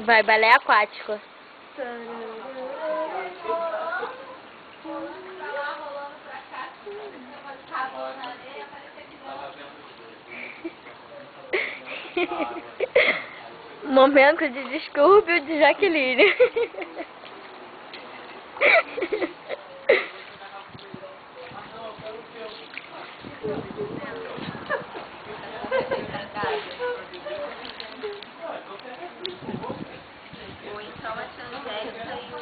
Vai, balé aquático. Momento de distúrbio de Jaqueline. Ou então a tia Angélica e o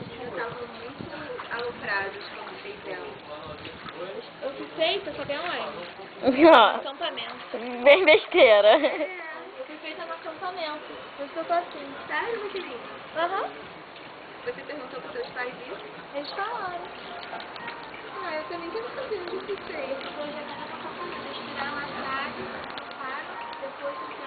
Tio estavam muito aloprados quando fez ela. Eu fui feita, sabe aonde? Ó, Acampamento. bem besteira. Eu fui feita no acampamento. Por isso que eu tô assim. Sério, meu querido? Aham. Você perguntou para seus pais isso? Eles falaram. Ah, eu também quero saber onde você fez. Depois já tava no acampamento. Eles tiraram as grades, colocaram, depois fizeram.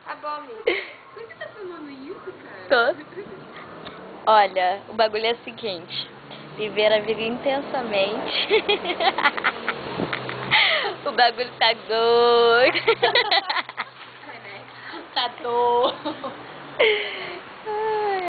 Tá bom, amigo. Por que você tá falando isso, cara? Tô. Olha, o bagulho é o seguinte. Viver a vida intensamente. O bagulho tá doido. Tá doido.